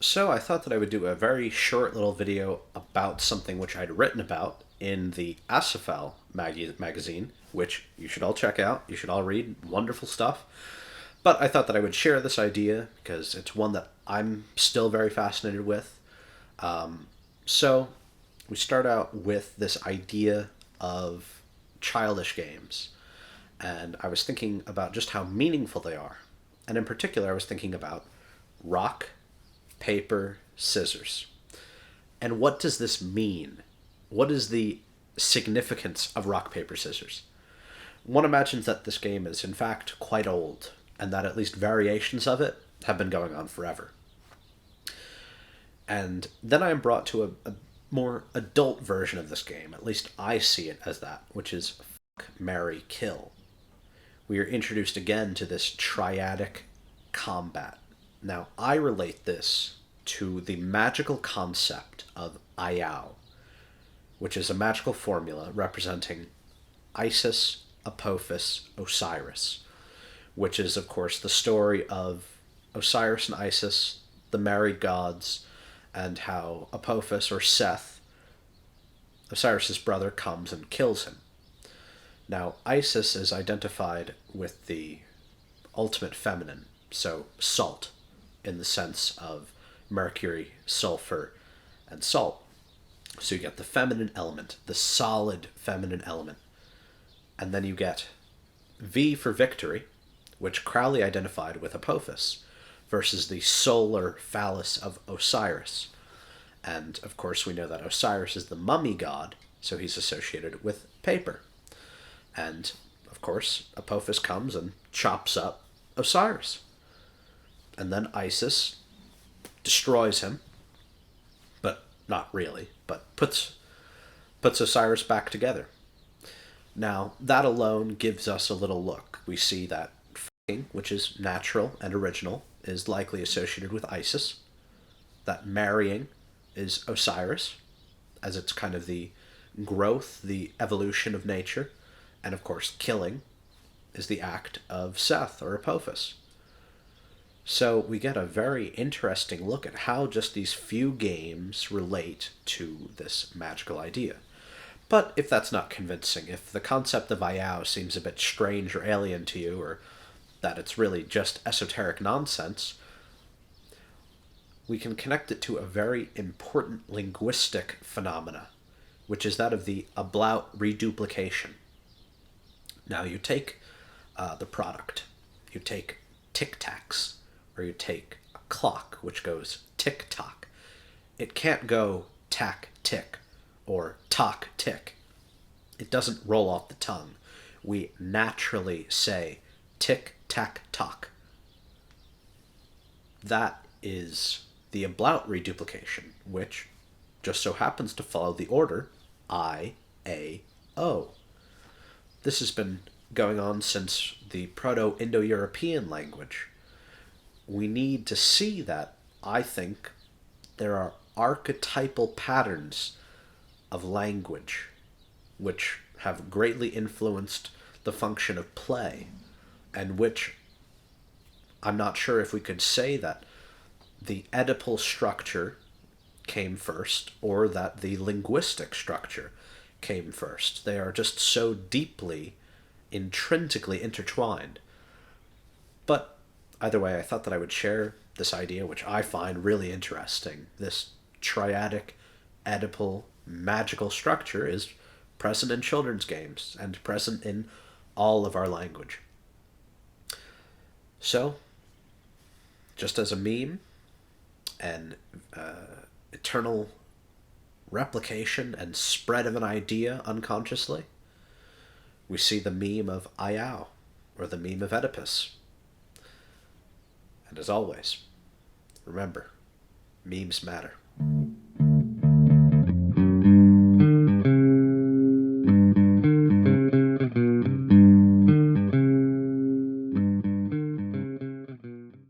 So I thought that I would do a very short little video about something which I'd written about in the Acephale magazine, which you should all check out. You should all read. Wonderful stuff. But I thought that I would share this idea because it's one that I'm still very fascinated with. So we start out with this idea of childish games. And I was thinking about just how meaningful they are. And in particular, I was thinking about rock, paper, scissors. And what does this mean? What is the significance of rock, paper, scissors? One imagines that this game is in fact quite old, and that at least variations of it have been going on forever. And then I am brought to a more adult version of this game, at least I see it as that, which is fuck, marry, kill. We are introduced again to this triadic combat. Now, I relate this to the magical concept of IAO, which is a magical formula representing Isis, Apophis, Osiris, which is, of course, the story of Osiris and Isis, the married gods, and how Apophis, or Seth, Osiris's brother, comes and kills him. Now, Isis is identified with the ultimate feminine, so salt, in the sense of mercury, sulfur, and salt. So you get the feminine element, the solid feminine element. And then you get V for victory, which Crowley identified with Apophis, versus the solar phallus of Osiris. And, of course, we know that Osiris is the mummy god, so he's associated with paper. And, of course, Apophis comes and chops up Osiris. And then Isis destroys him, but not really, but puts Osiris back together. Now, that alone gives us a little look. We see that fucking, which is natural and original, is likely associated with Isis. That marrying is Osiris, as it's kind of the growth, the evolution of nature. And of course, killing is the act of Seth, or Apophis. So we get a very interesting look at how just these few games relate to this magical idea. But if that's not convincing, if the concept of IAO seems a bit strange or alien to you, or that it's really just esoteric nonsense, we can connect it to a very important linguistic phenomena, which is that of the Ablaut Reduplication. Now you take the product, you take tic-tacs, or you take a clock, which goes tick-tock. It can't go tack-tick or tock-tick. It doesn't roll off the tongue. We naturally say tick-tack-tock. That is the Ablaut Reduplication, which just so happens to follow the order IAO. This has been going on since the Proto-Indo-European language. We need to see that, I think, there are archetypal patterns of language which have greatly influenced the function of play, and which I'm not sure if we could say that the Oedipal structure came first or that the linguistic structure came first. They are just so deeply, intrinsically intertwined. But either way, I thought that I would share this idea, which I find really interesting. This triadic, Oedipal, magical structure is present in children's games and present in all of our language. So, just as a meme, an eternal replication and spread of an idea unconsciously, we see the meme of IAO, or the meme of Oedipus. And as always, remember, memes matter.